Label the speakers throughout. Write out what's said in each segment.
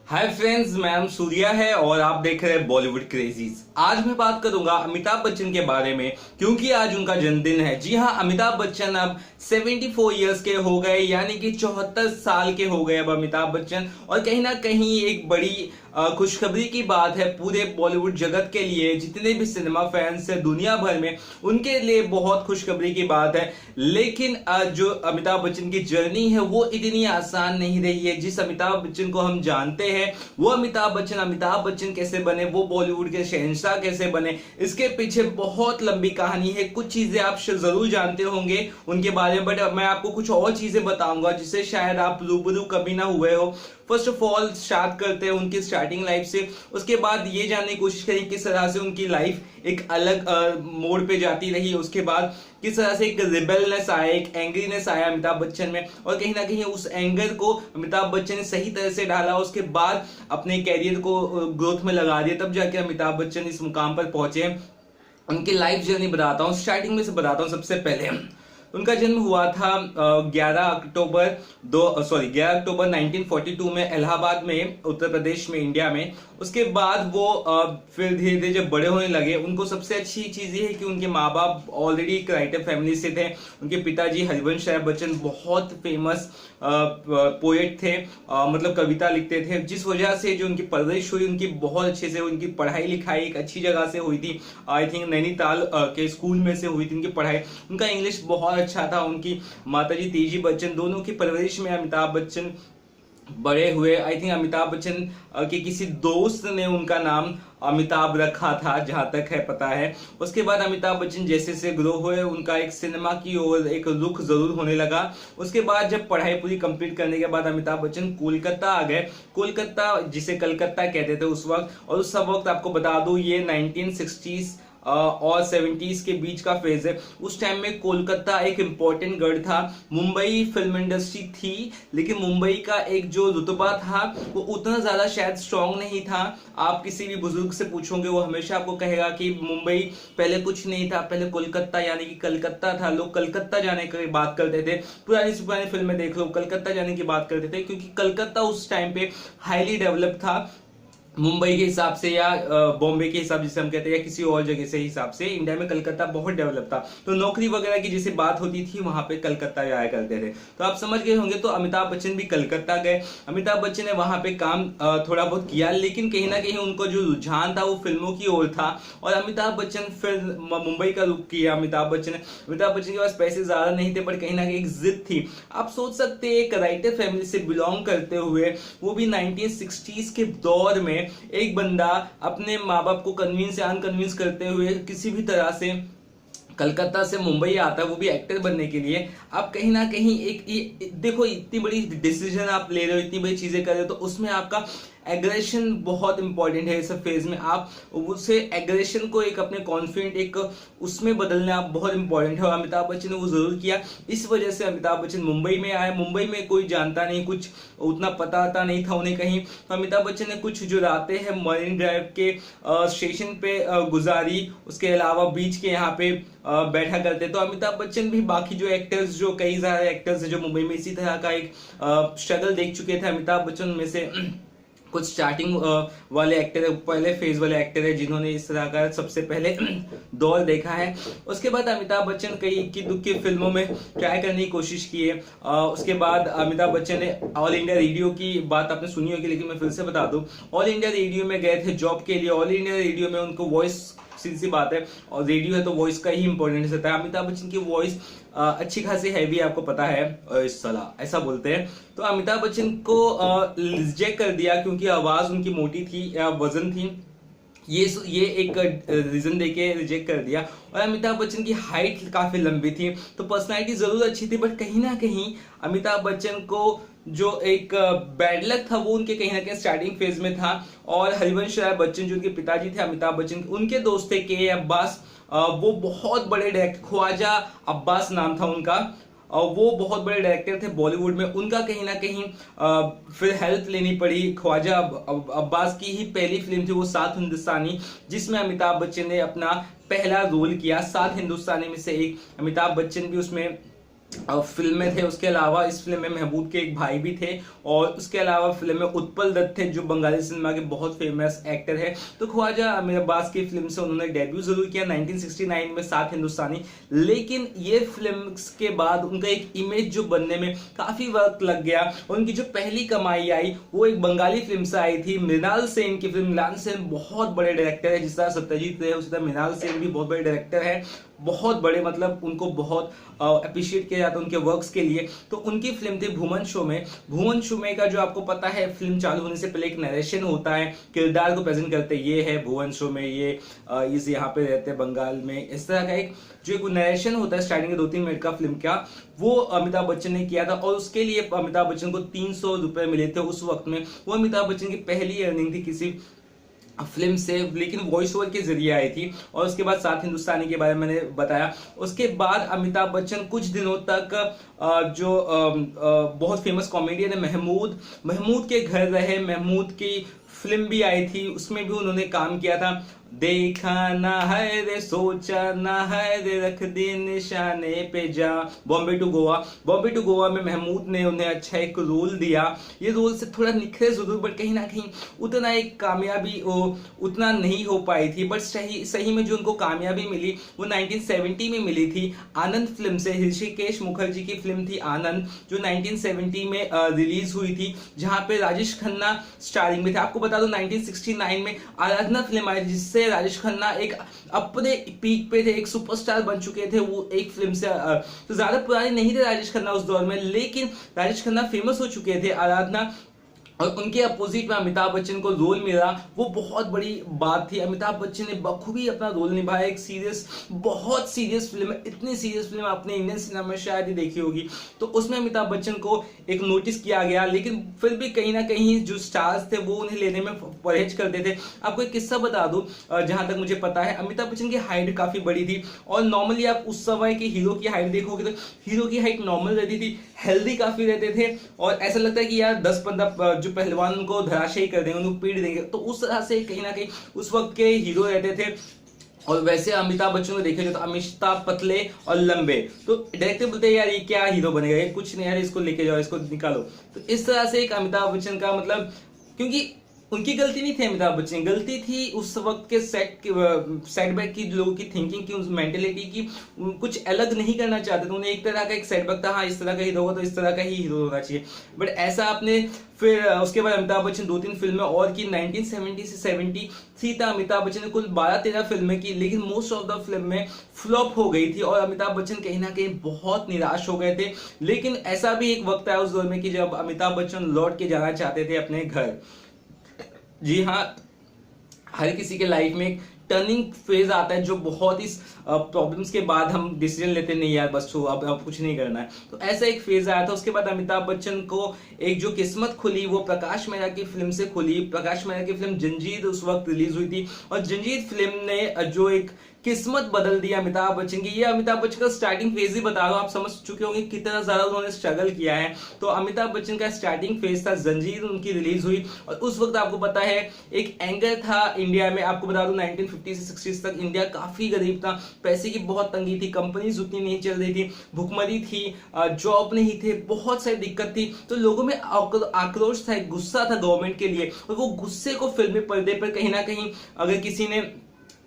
Speaker 1: Hi friends, मैं नाम सूर्या है और आप देख रहे हैं बॉलीवुड क्रेजीज। आज मैं बात करूंगा अमिताभ बच्चन के बारे में क्योंकि आज उनका जन्मदिन है। जी हाँ, अमिताभ बच्चन अब 74 इयर्स के हो गए, यानी कि 74 साल के हो गए अब अमिताभ बच्चन। और कहीं ना कहीं एक बड़ी खुशखबरी की बात है पूरे बॉलीवुड जगत के लिए। जितने भी सिनेमा फैंस हैं दुनिया भर में, उनके लिए बहुत खुशखबरी की बात है। लेकिन जो अमिताभ बच्चन की जर्नी है वो इतनी आसान नहीं रही है। जिस अमिताभ बच्चन को हम जानते हैं वो अमिताभ बच्चन कैसे बने, वो बॉलीवुड के शहंशाह कैसे बने, इसके पीछे बहुत लंबी कहानी है। कुछ चीजें आप जरूर जानते होंगे उनके बारे में, बट मैं आपको कुछ और चीजें बताऊंगा जिससे शायद आप रूबरू कभी ना हुए हो। फर्स्ट ऑफ ऑल स्टार्ट करते हैं उनकी स्टार्टिंग लाइफ से। उसके बाद ये जानने की कोशिश करें किस तरह से उनकी लाइफ एक अलग मोड़ पे जाती रही। उसके बाद किस तरह से एक रिबेलनेस आया, एक एंग्रीनेस आया अमिताभ बच्चन में, और कहीं ना कहीं उस एंगर को अमिताभ बच्चन ने सही तरह से डाला। उसके बाद अपने कैरियर को ग्रोथ में लगा दिया, तब जाके अमिताभ बच्चन इस मुकाम पर पहुंचे। उनकी लाइफ जर्नी बताता हूँ, स्टार्टिंग में से बताता हूँ। सबसे पहले उनका जन्म हुआ था 11 अक्टूबर 1942 में इलाहाबाद में, उत्तर प्रदेश में, इंडिया में। उसके बाद वो फिर धीरे धीरे जब बड़े होने लगे, उनको सबसे अच्छी चीज ये है कि उनके माँ बाप ऑलरेडी एक राइटर फैमिली से थे। उनके पिताजी हरिवंश राय बच्चन बहुत फेमस पोएट थे, मतलब कविता लिखते थे, जिस वजह से जो उनकी परवरिश हुई उनकी बहुत अच्छे से, उनकी पढ़ाई लिखाई एक अच्छी जगह से हुई थी। आई थिंक नैनीताल के स्कूल में से हुई थी उनकी पढ़ाई। उनका इंग्लिश बहुत अच्छा था। उनकी माताजी तेजी बच्चन, दोनों की परवरिश में अमिताभ बच्चन बड़े हुए। आई थिंक अमिताभ बच्चन के किसी दोस्त ने उनका नाम अमिताभ रखा था, जहां तक है पता है। उसके बाद अमिताभ बच्चन जैसे जैसे ग्रो हुए, उनका एक सिनेमा की ओर एक रुख जरूर होने लगा। उसके बाद जब पढ़ाई पूरी कंप्लीट करने के बाद अमिताभ बच्चन कोलकाता आ गए। कोलकाता, जिसे कलकत्ता कहते थे उस वक्त, और उस सब वक्त आपको बता दूं ये 1960s और 70s के बीच का फेज है। उस टाइम में कोलकाता एक इंपॉर्टेंट गढ़ था। मुंबई फिल्म इंडस्ट्री थी, लेकिन मुंबई का एक जो रुतबा था वो उतना ज्यादा शायद स्ट्रांग नहीं था। आप किसी भी बुजुर्ग से पूछोगे वो हमेशा आपको कहेगा कि मुंबई पहले कुछ नहीं था, पहले कोलकाता यानी कि कलकत्ता था। लोग कलकत्ता जाने की बात करते थे, पुरानी से पुरानी फिल्में देख लो, कलकत्ता जाने की बात करते थे, क्योंकि कलकत्ता उस टाइम पे हाईली डेवलप था मुंबई के हिसाब से, या बॉम्बे के हिसाब जिसे हम कहते हैं, या किसी और जगह से हिसाब से इंडिया में कलकत्ता बहुत डेवलप था। तो नौकरी वगैरह की जैसे बात होती थी वहां पे कलकत्ता जाया करते थे। तो आप समझ गए होंगे। तो अमिताभ बच्चन भी कलकत्ता गए। अमिताभ बच्चन ने वहां पे काम थोड़ा बहुत किया, लेकिन कहीं ना कहीं उनको जो रुझान था वो फिल्मों की ओर था, और अमिताभ बच्चन फिर मुंबई का रुख किया। अमिताभ बच्चन के पास पैसे ज्यादा नहीं थे, पर कहीं ना कहीं एक जिद थी। आप सोच सकते हैं एक राइटर फैमिली से बिलोंग करते हुए, वो भी 1960s के दौर में, एक बंदा अपने माँ बाप को कन्विंस या अनकन्विंस करते हुए किसी भी तरह से कलकत्ता से मुंबई आता है, वो भी एक्टर बनने के लिए। आप कहीं ना कहीं देखो, इतनी बड़ी डिसीजन आप ले रहे हो, इतनी बड़ी चीजें कर रहे हो, तो उसमें आपका एग्रेशन बहुत इंपॉर्टेंट है। इस फेज में आप उसे एग्रेशन को एक अपने कॉन्फिडेंट एक उसमें बदलना बहुत इंपॉर्टेंट है, और अमिताभ बच्चन ने वो जरूर किया। इस वजह से अमिताभ बच्चन मुंबई में आए। मुंबई में कोई जानता नहीं, कुछ उतना पता आता नहीं था उन्हें कहीं। तो अमिताभ बच्चन ने कुछ जो रातें हैं मरीन ड्राइव के स्टेशन पे गुजारी। उसके अलावा बीच के यहाँ पे बैठा करते। तो अमिताभ बच्चन भी बाकी जो एक्टर्स, जो कई सारे एक्टर्स हैं जो मुंबई में इसी तरह का एक स्ट्रगल देख चुके थे, अमिताभ बच्चन में से कुछ स्टार्टिंग वाले एक्टर है, पहले फेज वाले एक्टर है जिन्होंने इस तरह का सबसे पहले दौर देखा है। उसके बाद अमिताभ बच्चन कई इक्की दुक्की फिल्मों में ट्राई करने की कोशिश की है। उसके बाद अमिताभ बच्चन ने ऑल इंडिया रेडियो की बात आपने सुनी होगी, लेकिन मैं फिर से बता दूं, ऑल इंडिया रेडियो में गए थे जॉब के लिए। ऑल इंडिया रेडियो में उनको वॉइस, सीधी सी बात है, और रेडियो है तो वॉइस का ही इंपॉर्टेंस रहता है। अमिताभ बच्चन की वॉइस अच्छी खासी हैवी, आपको पता है, सला ऐसा बोलते हैं। तो अमिताभ बच्चन को रिजेक्ट कर दिया क्योंकि आवाज उनकी मोटी थी या वजन थी। ये एक रीजन देके रिजेक्ट कर दिया। और अमिताभ बच्चन की हाइट काफी लंबी थी, तो पर्सनालिटी जरूर अच्छी थी, बट कहीं ना कहीं अमिताभ बच्चन को जो एक बैड लक था वो उनके कहीं ना कहीं स्टार्टिंग फेज में था। और हरिवंश राय बच्चन जो उनके पिताजी थे अमिताभ बच्चन, उनके दोस्त थे के अब्बास। वो बहुत बड़े डायरेक्टर, ख्वाजा अब्बास नाम था उनका, और वो बहुत बड़े डायरेक्टर थे बॉलीवुड में। उनका कहीं ना कहीं फिर हेल्प लेनी पड़ी। ख्वाजा अब्बास की ही पहली फिल्म थी वो सात हिंदुस्तानी, जिसमें अमिताभ बच्चन ने अपना पहला रोल किया। सात हिंदुस्तानी में से एक अमिताभ बच्चन भी उसमें फिल्में थे। उसके अलावा इस फिल्म में महबूब के एक भाई भी थे, और उसके अलावा फिल्म में उत्पल दत्त थे जो बंगाली सिनेमा के बहुत फेमस एक्टर है। तो ख्वाजा अमीर अब्बास की फिल्म से उन्होंने डेब्यू जरूर किया 1969 में साथ हिंदुस्तानी, लेकिन ये फिल्म के बाद उनका एक इमेज जो बनने में काफी वक्त लग गया। उनकी जो पहली कमाई आई वो एक बंगाली फिल्म से आई थी, मृणाल सेन की फिल्म। मृणाल सेन बहुत बड़े डायरेक्टर है, जिस तरह सत्यजीत रे उसी तरह मृणाल सेन भी बहुत बड़े डायरेक्टर है, बहुत बड़े, मतलब उनको बहुत अप्रिशिएट किया जाता है उनके वर्क्स के लिए। तो उनकी फिल्म थी भुवन शो में। भुवन शो में का जो आपको पता है, फिल्म चालू होने से पहले एक नरेशन होता है, किरदार को प्रेजेंट करते ये है भुवन शो में, ये इस यहाँ पे रहते हैं बंगाल में, इस तरह का एक जो एक नरेशन होता है स्टार्टिंग के 2-3 मिनट का फिल्म का, वो अमिताभ बच्चन ने किया था। और उसके लिए अमिताभ बच्चन को 300 रुपए मिले थे उस वक्त में। वो अमिताभ बच्चन की पहली अर्निंग थी किसी फिल्म से, लेकिन वॉइस ओवर के जरिए आई थी। और उसके बाद साथ हिंदुस्तानी के बारे में मैंने बताया। उसके बाद अमिताभ बच्चन कुछ दिनों तक जो बहुत फेमस कॉमेडियन है महमूद के घर रहे। महमूद की फिल्म भी आई थी, उसमें भी उन्होंने काम किया था। देखा ना है रे, सोचा ना है रे, रख दी निशाने पे जा, बॉम्बे टू गोवा। बॉम्बे टू गोवा में महमूद ने उन्हें अच्छा एक रोल दिया। ये रोल से थोड़ा निखरे जरूर, बट कहीं ना कहीं उतना एक कामयाबी उतना नहीं हो पाई थी। बट सही में जो उनको कामयाबी मिली वो 1970 में मिली थी आनंद फिल्म से। ऋषिकेश मुखर्जी की फिल्म थी आनंद, जो 1970 में रिलीज हुई थी, जहां पे राजेश खन्ना स्टारिंग में थे। आपको बता दो 1969 में आराधना फिल्म आई, जिससे राजेश खन्ना एक अपने पीक पे थे, एक सुपरस्टार बन चुके थे। वो एक फिल्म से तो ज्यादा पुराने नहीं थे राजेश खन्ना उस दौर में, लेकिन राजेश खन्ना फेमस हो चुके थे आराधना, और उनके अपोजिट में अमिताभ बच्चन को रोल मिला, वो बहुत बड़ी बात थी। अमिताभ बच्चन ने बखूबी अपना रोल निभाया। एक सीरियस, बहुत सीरियस फिल्म है, इतनी सीरियस फिल्म आपने इंडियन सिनेमा में शायद ही देखी होगी। तो उसमें अमिताभ बच्चन को एक नोटिस किया गया, लेकिन फिर भी कहीं ना कहीं जो स्टार्स थे वो उन्हें लेने में परहेज करते थे। आपको एक किस्सा बता दूं, जहां तक मुझे पता है अमिताभ बच्चन की हाइट काफी बड़ी थी, और नॉर्मली आप उस समय के हीरो की हाइट देखोगे तो हीरो की हाइट नॉर्मल रहती थी, हेल्दी काफी रहते थे, और ऐसा लगता है कि यार 10-15 जो पहलवान उनको धराशायी कर देंगे, उनको पीट देंगे। तो उस तरह से कहीं ना कहीं उस वक्त के हीरो रहते थे। और वैसे अमिताभ बच्चन को देखे तो अमिताभ पतले और लंबे, तो डायरेक्टर बोलते हैं यार ये क्या हीरो बनेगा, ये कुछ नहीं यार, इसको लेके जाओ, इसको निकालो। तो इस तरह से एक अमिताभ बच्चन का मतलब, क्योंकि उनकी गलती नहीं थी, अमिताभ बच्चन की गलती थी उस वक्त के सेटबैक की, लोगों की थिंकिंग की, उस मेंटेलिटी की, कुछ अलग नहीं करना चाहते थे। उन्हें एक तरह का एक सेटबैक था, हाँ इस तरह का हीरो होगा तो इस तरह का ही हीरो होना चाहिए, बट ऐसा आपने फिर उसके बाद अमिताभ बच्चन 2-3 फिल्में और की। 1970 से 73 तक अमिताभ बच्चन ने कुल 12-13 फिल्में की, लेकिन मोस्ट ऑफ द फिल्म में फ्लॉप हो गई थी, और अमिताभ बच्चन कहीं ना कहीं बहुत निराश हो गए थे। लेकिन ऐसा भी एक वक्त आया उस दौर में कि जब अमिताभ बच्चन लौट के जाना चाहते थे अपने घर। जी हाँ, हर किसी के लाइफ में एक टर्निंग फेज आता है, जो बहुत ही प्रॉब्लम्स के बाद हम डिसीजन लेते नहीं यार बस अब कुछ नहीं करना है। तो ऐसा एक फेज आया था। उसके बाद अमिताभ बच्चन को एक जो किस्मत खुली वो प्रकाश मेहरा की फिल्म से खुली। प्रकाश मेहरा की फिल्म जंजीर उस वक्त रिलीज हुई थी, और जंजीर फिल्म ने जो एक किस्मत बदल दिया अमिताभ बच्चन की। ये अमिताभ बच्चन का स्टार्टिंग फेज ही बता रहा हूं, आप समझ चुके होंगे कितना ज्यादा उन्होंने स्ट्रगल किया है। तो अमिताभ बच्चन का स्टार्टिंग फेज था, जंजीर उनकी रिलीज हुई, और उस वक्त आपको पता है एक एंगर था इंडिया में। आपको बता दूं 1950 से 60 तक इंडिया काफी गरीब था, पैसे की बहुत तंगी थी, कंपनीज उतनी नहीं चल रही थी, भुखमरी थी, जॉब नहीं थे, बहुत सारी दिक्कत थी। तो लोगों में आक्रोश था, गुस्सा था गवर्नमेंट के लिए, और वो गुस्से को फिल्मी पर्दे पर कहीं ना कहीं अगर किसी ने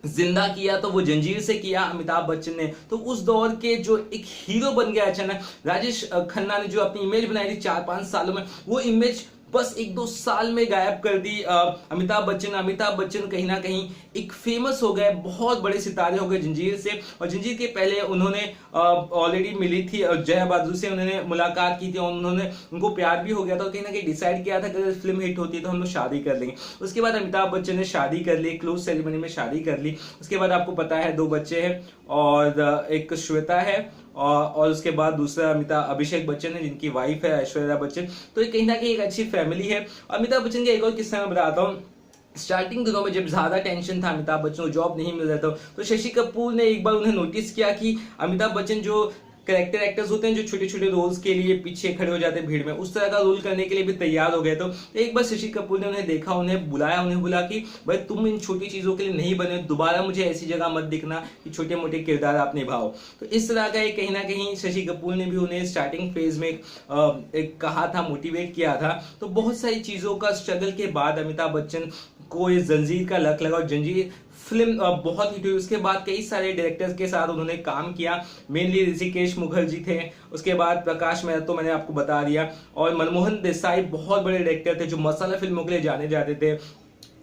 Speaker 1: जिंदा किया तो वो जंजीर से किया अमिताभ बच्चन ने। तो उस दौर के जो एक हीरो बन गया अचानक, राजेश खन्ना ने जो अपनी इमेज बनाई थी 4-5 सालों में, वो इमेज बस 1-2 साल में गायब कर दी अमिताभ बच्चन कहीं ना कहीं एक फेमस हो गए, बहुत बड़े सितारे हो गए जंजीर से। और जंजीर के पहले उन्होंने ऑलरेडी मिली थी जया बहादुर से, उन्होंने मुलाकात की थी, और उनको प्यार भी हो गया था, और कहीं ना कहीं डिसाइड किया था कि अगर फिल्म हिट होती है तो हम लोग शादी कर लेंगे। उसके बाद अमिताभ बच्चन ने शादी कर ली, क्लोज सेरेमनी में शादी कर ली। उसके बाद आपको पता है 2 बच्चे हैं, और एक श्वेता है, और उसके बाद दूसरा अभिषेक बच्चन है जिनकी वाइफ है ऐश्वर्या बच्चन। तो कहीं ना कहीं एक अच्छी फैमिली है। अमिताभ बच्चन का एक और किस्सा मैं बताता हूँ। स्टार्टिंग दिनों में जब ज्यादा टेंशन था, अमिताभ बच्चन को जॉब नहीं मिल रहा था, तो शशि कपूर ने एक बार उन्हें नोटिस किया कि अमिताभ बच्चन जो कैरेक्टर एक्टर्स होते हैं जो छोटे छोटे रोल्स के लिए पीछे खड़े हो जाते हैं भीड़ में, उस तरह का रोल करने के लिए भी तैयार हो गए। तो एक बार शशि कपूर ने उन्हें देखा, उन्हें बुलाया, उन्हें बोला कि भाई तुम इन छोटी चीजों के लिए नहीं बने, दोबारा मुझे ऐसी जगह मत दिखना कि छोटे मोटे किरदार आप निभाओ। तो इस तरह का एक कहीं ना कहीं शशि कपूर ने भी उन्हें स्टार्टिंग फेज में एक कहा था, मोटिवेट किया था। तो बहुत सारी चीजों का स्ट्रगल के बाद अमिताभ बच्चन को इस जंजीर का लक लगा और जंजीर फिल्म बहुत हिट हुई। उसके बाद कई सारे डायरेक्टर्स के साथ उन्होंने काम किया, मेनली ऋषिकेश मुखर्जी थे, उसके बाद प्रकाश मेहरा तो मैंने आपको बता दिया, और मनमोहन देसाई बहुत बड़े डायरेक्टर थे जो मसाला फिल्मों के लिए जाने जाते थे,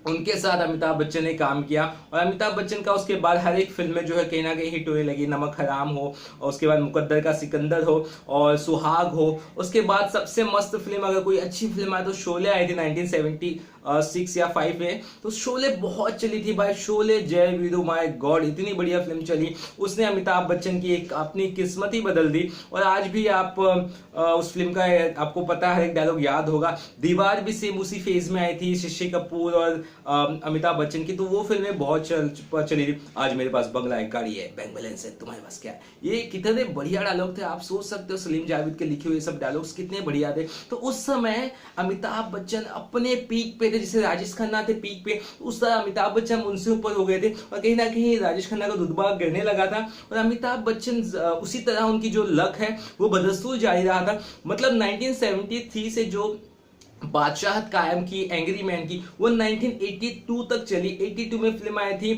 Speaker 1: उनके साथ अमिताभ बच्चन ने काम किया। और अमिताभ बच्चन का उसके बाद हर एक फिल्म में जो है कहीं ना कहीं हिट होने लगी, नमक हराम हो, और उसके बाद मुकद्दर का सिकंदर हो, और सुहाग हो। उसके बाद सबसे मस्त फिल्म अगर कोई अच्छी फिल्म आए तो शोले आई थी 1976 या 5 में, तो शोले बहुत चली थी भाई, शोले जय वीरू माय गॉड, इतनी बढ़िया फिल्म चली, उसने अमिताभ बच्चन की एक अपनी किस्मत ही बदल दी। और आज भी आप उस फिल्म का आपको पता है, एक डायलॉग याद होगा, दीवार भी सेम उसी फेज में आई थी शशि कपूर और अमिताभ बच्चन की, तो वो फिल्में बहुत चली थी। आज मेरे पास बंगला है, गाड़ी है, बैंक बैलेंस है, तुम्हारे पास क्या है, ये कितने बढ़िया डायलॉग थे। आप सोच सकते हो सलीम जावेद के लिखे हुए सब डायलॉग्स कितने बढ़िया थे। तो उस समय अमिताभ बच्चन अपने पीक पे थे, जैसे राजेश खन्ना थे पीक पे, उस तरह अमिताभ बच्चन उनसे ऊपर हो गए थे, और कहीं ना कहीं राजेश खन्ना का रुतबा गिरने लगा था, और अमिताभ बच्चन उसी तरह उनकी जो लक है वो बदस्तूर जारी रहा था। मतलब 1973 से जो बादशाहत कायम की एंग्री मैन की, वो 1982 तक चली। 82 में फिल्म आई थी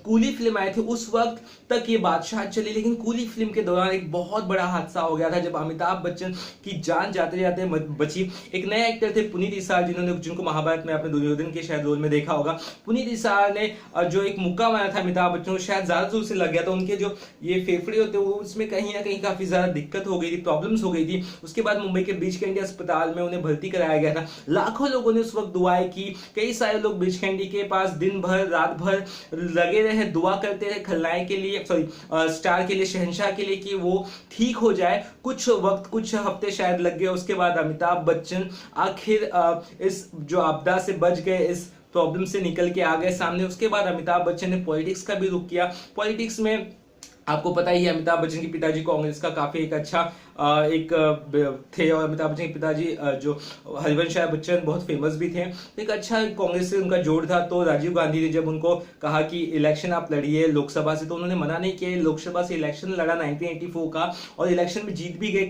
Speaker 1: कूली फिल्म आई थी, उस वक्त तक ये बादशाहत चली। लेकिन कूली फिल्म के दौरान एक बहुत बड़ा हादसा हो गया था, जब अमिताभ बच्चन की जान जाते जाते बची। एक नए एक्टर थे पुनीत इसार, जिनको महाभारत में आपने दुर्योधन के शायद रोल में देखा होगा। पुनीत इसार ने जो एक मुक्का मारा था अमिताभ बच्चन को, शायद ज्यादा जोर से लग गया था, उनके जो ये फेफड़े होते हैं वो उसमें कहीं ना कहीं काफी ज्यादा दिक्कत हो गई थी, प्रॉब्लम्स हो गई थी। उसके बाद मुंबई के बीच कैंडी अस्पताल में उन्हें भर्ती कराया गया था। लाखों लोगों ने उस वक्त दुआएं की, कई सारे लोग बीच कैंडी के पास दिन भर रात भर लगे रहे, दुआ करते रहे खलनायक के लिए, स्टार के लिए, शहंशाह के लिए कि वो ठीक हो जाए। कुछ वक्त, कुछ हफ्ते शायद लग गए। उसके बाद अमिताभ बच्चन आखिर इस जो आपदा से बच गए, इस प्रॉब्लम से निकल के आ गए सामने। उसके बाद अमिताभ बच्चन ने पॉलिटिक्स का भी रुख किया। पॉलिटिक्स में आपको पता ही है, अमिताभ बच्चन के पिताजी कांग्रेस का काफी एक अच्छा थे, और अमिताभ बच्चन के पिताजी जो हरिवंश राय बच्चन बहुत फेमस भी थे। एक अच्छा कांग्रेस से उनका जोड़ था। तो राजीव गांधी ने जब उनको कहा कि इलेक्शन आप लड़िए लोकसभा से, तो उन्होंने मना नहीं किया। लोकसभा से इलेक्शन लड़ा 1984 का, और इलेक्शन में जीत भी गए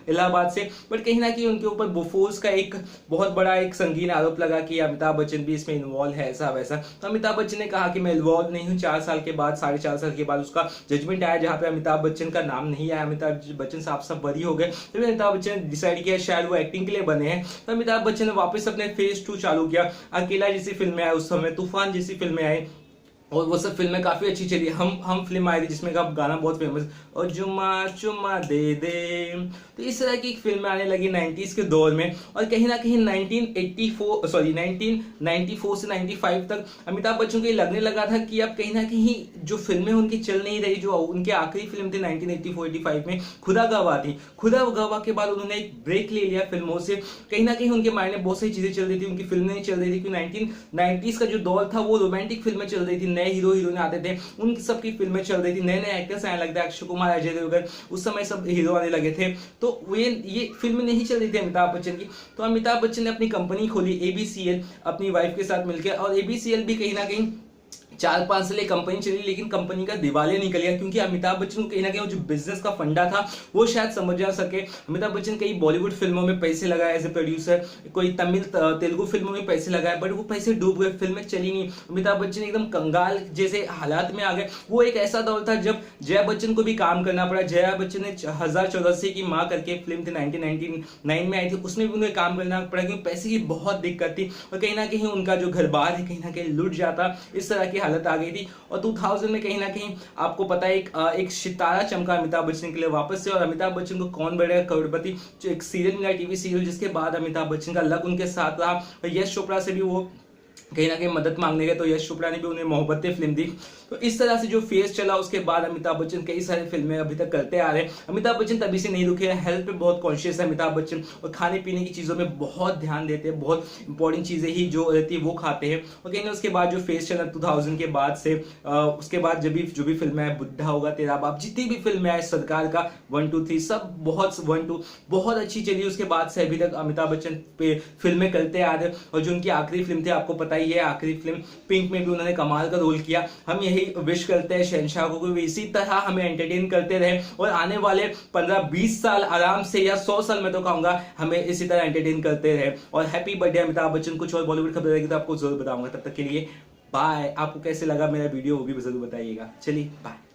Speaker 1: इलाहाबाद से। बट कहीं ना कहीं उनके ऊपर बोफोर्स का एक बहुत बड़ा एक संगीन आरोप लगा कि अमिताभ बच्चन भी इसमें इन्वॉल्व है, ऐसा वैसा। तो अमिताभ बच्चन ने कहा कि मैं इन्वॉल्व नहीं हूँ। 4 साल के बाद, 4.5 साल के बाद उसका जजमेंट आया, जहां पे अमिताभ बच्चन का नाम नहीं आया। अमिताभ बच्चन साहब सब बरी हो गए। तो अमिताभ बच्चन ने डिसाइड किया शायद वो एक्टिंग के लिए बने हैं। तो अमिताभ बच्चन ने वापस अपने फेज 2 चालू किया। अकेला जैसी फिल्में आई उस समय, तूफान जैसी फिल्में आई, और वो सब फिल्में काफी अच्छी चली। हम फिल्म आई थी जिसमें का गाना बहुत फेमस, और जुम्मा चुम्मा दे दे। तो इस तरह की फिल्में आने लगी 90s के दौर में। और कहीं ना कहीं 1994 से 95 तक अमिताभ बच्चन को ये लगने लगा था कि अब कहीं ना कहीं जो फिल्में उनकी चल नहीं रही। जो उनकी आखिरी फिल्म थी 1984-85 में खुदा गवाह थी। खुदा गवाह के बाद उन्होंने एक ब्रेक ले लिया फिल्मों से। कहीं ना कहीं उनके माइंड में बहुत सारी चीजें चल रही थी, उनकी फिल्में नहीं चल रही थी, क्योंकि 1990s का जो दौर था वो रोमांटिक फिल्में चल रही थी, नए हीरो हीरोइन आते थे, उन सबकी फिल्में चल रही थी, नए नए एक्टर्स आने लगते, अक्षय कुमार, अजय देवगन, उस समय सब हीरो आने लगे थे। तो ये फिल्में नहीं चल रही थी अमिताभ बच्चन की। तो अमिताभ बच्चन ने अपनी कंपनी खोली ABCL अपनी वाइफ के साथ मिलकर, और ABCL भी कहीं ना कहीं 4-5 साल ये कंपनी चली, लेकिन कंपनी का दिवालिया निकल गया, क्योंकि अमिताभ बच्चन को कहीं ना कहीं जो बिजनेस का फंडा था वो शायद समझ जा सके। अमिताभ बच्चन कई बॉलीवुड फिल्मों में पैसे लगाए एज ए प्रोड्यूसर, कोई तमिल तेलुगु फिल्मों में पैसे लगाए, बट वो पैसे डूब गए, फिल्में चली नहीं। अमिताभ बच्चन एकदम कंगाल जैसे हालात में आ गए। वो एक ऐसा दौर था जब जया बच्चन को भी काम करना पड़ा। जया बच्चन ने 1084 की माँ करके फिल्म थी 1999 में आई थी, उसमें भी उन्हें काम करना पड़ा, क्योंकि पैसे की बहुत दिक्कत थी, और कहीं ना कहीं उनका जो घर बार है कहीं ना कहीं लुट जाता, इस तरह की हालत आ गई थी। और 2000 में कहीं ना कहीं आपको पता है एक सितारा चमका अमिताभ बच्चन के लिए वापस से। और अमिताभ बच्चन को कौन बनेगा करोड़पति जो एक सीरियल मिला, टीवी सीरियल, जिसके बाद अमिताभ बच्चन का लक उनके साथ रहा। और यश चोपड़ा से भी वो कहीं ना कहीं मदद मांगने गए तो यश चोपड़ा ने भी उन्हें मोहब्बतें फिल्म दी। तो इस तरह से जो फेज चला, उसके बाद अमिताभ बच्चन कई सारी फिल्में अभी तक करते आ रहे हैं। अमिताभ बच्चन तभी से नहीं रुके हैं, हेल्थ पे बहुत कॉन्शियस है अमिताभ बच्चन, और खाने पीने की चीज़ों में बहुत ध्यान देते हैं, बहुत इंपॉर्टेंट चीज़ें ही जो रहती है वो खाते हैं। और कहीं ना उसके बाद जो फेज चला 2000 के बाद से, उसके बाद जब भी जो भी फिल्में आए, बुढ़ा होगा तेरा बाप, जितनी भी फिल्में आए, सरकार का 1 2 3 सब बहुत 1 2 बहुत अच्छी चली। उसके बाद से अभी तक अमिताभ बच्चन पे फिल्में करते आ रहे हैं। और जो उनकी आखिरी फिल्म थी आपको पता ही है, आखिरी फिल्म पिंक में भी उन्होंने कमाल का रोल किया। हम यही विश करते हैं शहंशाह को भी इसी तरह हमें एंटरटेन करते रहे, और आने वाले 15-20 साल आराम से, या 100 साल मैं तो कहूंगा, हमें इसी तरह एंटरटेन करते रहे। और हैप्पी बर्थडे अमिताभ बच्चन। कुछ और बॉलीवुड खबर रहेगी तो आपको जरूर बताऊंगा। तब तक के लिए बाय। आपको कैसे लगा मेरा वीडियो वो भी जरूर बताइएगा। चलिए बाय।